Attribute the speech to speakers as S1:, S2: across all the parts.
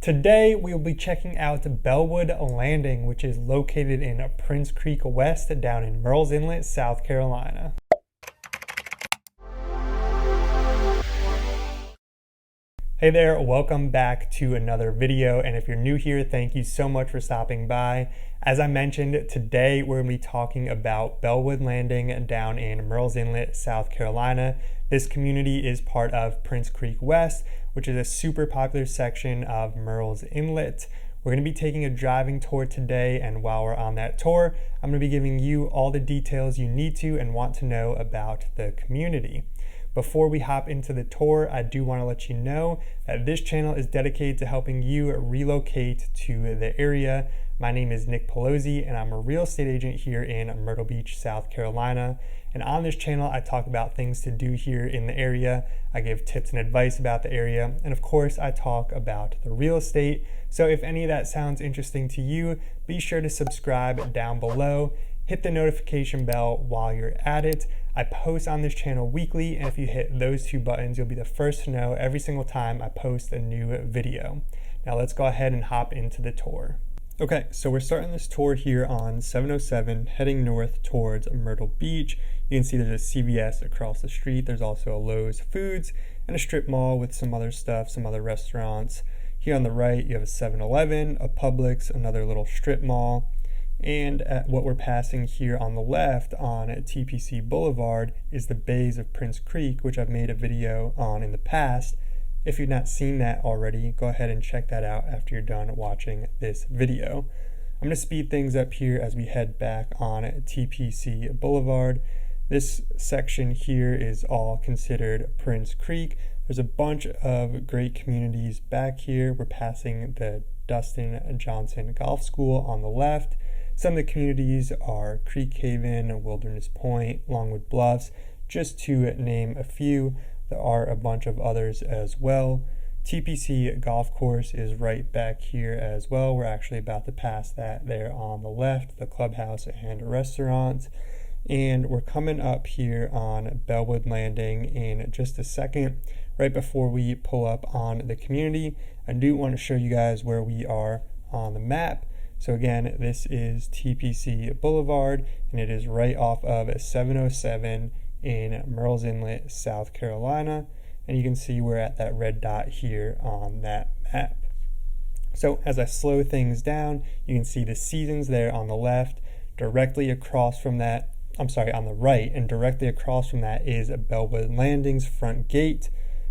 S1: Today we will be checking out Bellwood Landing, which is located in Prince Creek West down in Murrells Inlet, South Carolina. Hey there, welcome back to another video, and if you're new here, thank you so much for stopping by. As I mentioned, today we're going to be talking about Bellwood Landing down in Murrells Inlet, South Carolina. This community is part of Prince Creek West, which is a super popular section of Murrells Inlet. We're going to be taking a driving tour today, and while we're on that tour, I'm going to be giving you all the details you need to and want to know about the community. Before we hop into the tour, I do want to let you know that this channel is dedicated to helping you relocate to the area. My name is Nick Pelosi, and I'm a real estate agent here in Myrtle Beach, South Carolina. And on this channel, I talk about things to do here in the area. I give tips and advice about the area. And of course, I talk about the real estate. So if any of that sounds interesting to you, be sure to subscribe down below. Hit the notification bell while you're at it. I post on this channel weekly, and if you hit those two buttons, you'll be the first to know every single time I post a new video. Now let's go ahead and hop into the tour. Okay, so we're starting this tour here on 707, heading north towards Myrtle Beach. You can see there's a CVS across the street. There's also a Lowe's Foods and a strip mall with some other stuff, some other restaurants. Here on the right, you have a 7-Eleven, a Publix, another little strip mall. And at what we're passing here on the left on TPC Boulevard is the bays of Prince Creek, which I've made a video on in the past. If you've not seen that already, go ahead and check that out after you're done watching this video. I'm going to speed things up here as we head back on TPC Boulevard. This section here is all considered Prince Creek. There's a bunch of great communities back here. We're passing the Dustin Johnson Golf School on the left. Some of the communities are Creek Haven, Wilderness Point, Longwood Bluffs, just to name a few. There are a bunch of others as well. TPC Golf Course is right back here as well. We're actually about to pass that there on the left, the clubhouse and restaurant. And we're coming up here on Bellwood Landing in just a second. Right before we pull up on the community, I do want to show you guys where we are on the map. So again, this is TPC Boulevard, and it is right off of 707 in Murrells Inlet, South Carolina. And you can see we're at that red dot here on that map. So as I slow things down, you can see the seasons there on the left. Directly across from that, on the right, and directly across from that is Bellwood Landing's front gate.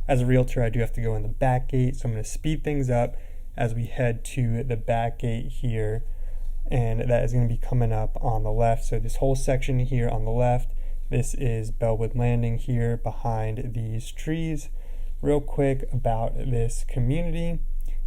S1: As a realtor, I do have to go in the back gate, so I'm going to speed things up as we head to the back gate here, and that is going to be coming up on the left. So this whole section here on the left, this is Bellwood Landing here behind these trees. Real quick about this community,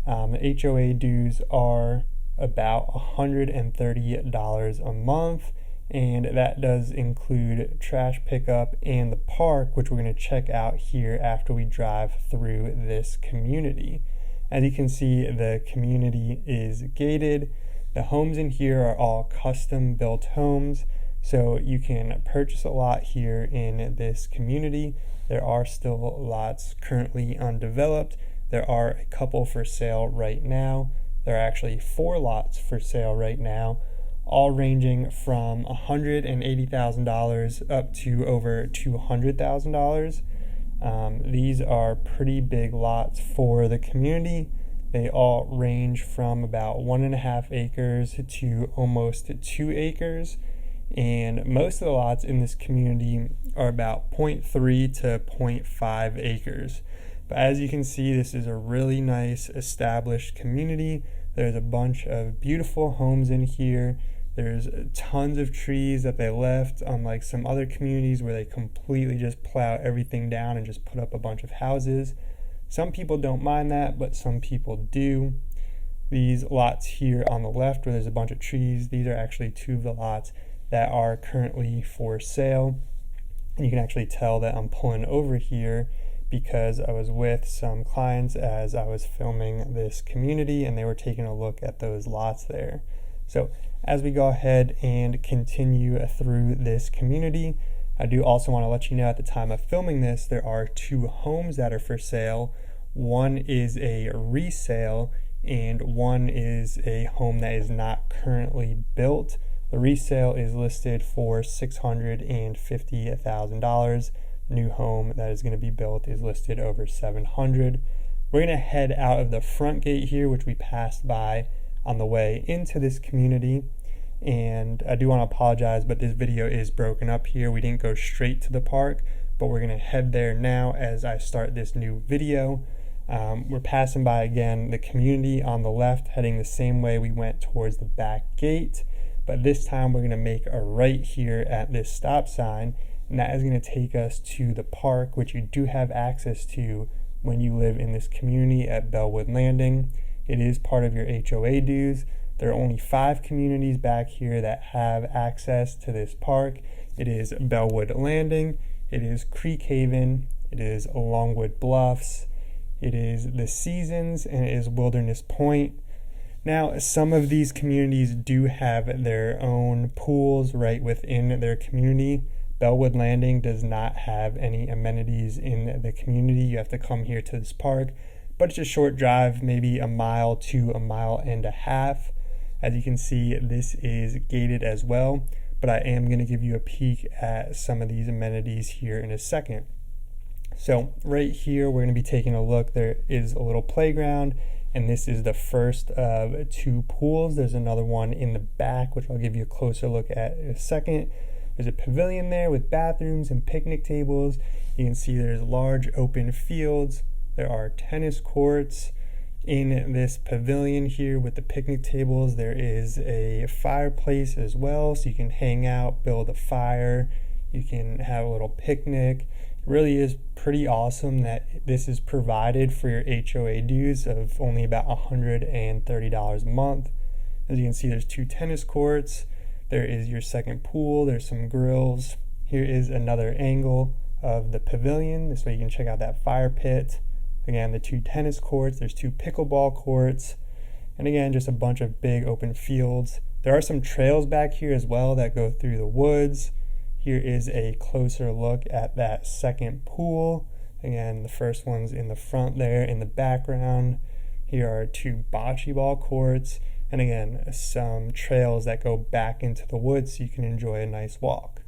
S1: the HOA dues are about $130 a month, and that does include trash pickup and the park, which we're going to check out here after we drive through this community. As you can see, the community is gated. The homes in here are all custom built homes, so you can purchase a lot here in this community. There are still lots currently undeveloped. There are a couple for sale right now. There are actually 4 lots for sale right now, all ranging from $180,000 up to over $200,000. These are pretty big lots for the community. They all range from about 1.5 acres to almost 2 acres. And most of the lots in this community are about 0.3 to 0.5 acres. But as you can see, this is a really nice established community. There's a bunch of beautiful homes in here. There's tons of trees that they left, unlike some other communities where they completely just plow everything down and just put up a bunch of houses. Some people don't mind that, but some people do. These lots here on the left where there's a bunch of trees, these are actually 2 of the lots that are currently for sale. And you can actually tell that I'm pulling over here because I was with some clients as I was filming this community, and they were taking a look at those lots there. So as we go ahead and continue through this community, I do also want to let you know at the time of filming this, there are 2 homes that are for sale. One is a resale and one is a home that is not currently built. The resale is listed for $650,000. New home that is going to be built is listed over $700,000. We're going to head out of the front gate here, which we passed by on the way into this community. And I do want to apologize, but this video is broken up here. We didn't go straight to the park, but we're going to head there now as I start this new video. We're passing by again the community on the left, heading the same way we went towards the back gate. But this time we're going to make a right here at this stop sign, and that is going to take us to the park, which you do have access to when you live in this community at Bellwood Landing. It is part of your HOA dues. There are only 5 communities back here that have access to this park. It is Bellwood Landing, it is Creek Haven, it is Longwood Bluffs, it is The Seasons, and it is Wilderness Point. Now, some of these communities do have their own pools right within their community. Bellwood Landing does not have any amenities in the community. You have to come here to this park, but it's a short drive, maybe a mile to a mile and a half. As you can see, this is gated as well, but I am going to give you a peek at some of these amenities here in a second. So right here, we're going to be taking a look. There is a little playground, and this is the first of 2 pools. There's another one in the back, which I'll give you a closer look at in a second. There's a pavilion there with bathrooms and picnic tables. You can see there's large open fields. There are tennis courts in this pavilion here with the picnic tables. There is a fireplace as well, so you can hang out, build a fire. You can have a little picnic. It really is pretty awesome that this is provided for your HOA dues of only about $130 a month. As you can see, there's 2 tennis courts. There is your second pool. There's some grills. Here is another angle of the pavilion. This way you can check out that fire pit. Again, the 2 tennis courts. There's 2 pickleball courts. And again, just a bunch of big open fields. There are some trails back here as well that go through the woods. Here is a closer look at that second pool. Again, the first one's in the front there in the background. Here are 2 bocce ball courts. And again, some trails that go back into the woods so you can enjoy a nice walk.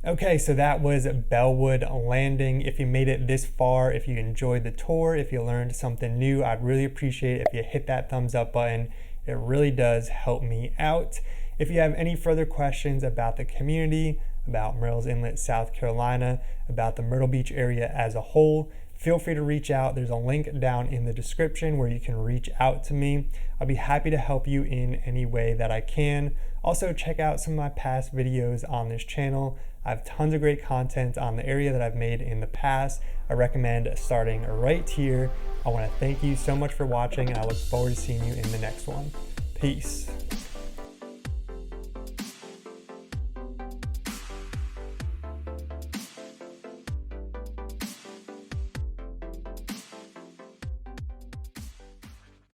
S1: Okay, so that was Bellwood Landing. If you made it this far, if you enjoyed the tour, if you learned something new, I'd really appreciate it if you hit that thumbs up button. It really does help me out. If you have any further questions about the community, about Murrells Inlet, South Carolina, about the Myrtle Beach area as a whole, feel free to reach out. There's a link down in the description where you can reach out to me. I'll be happy to help you in any way that I can. Also, check out some of my past videos on this channel. I have tons of great content on the area that I've made in the past. I recommend starting right here. I want to thank you so much for watching, and I look forward to seeing you in the next one. Peace.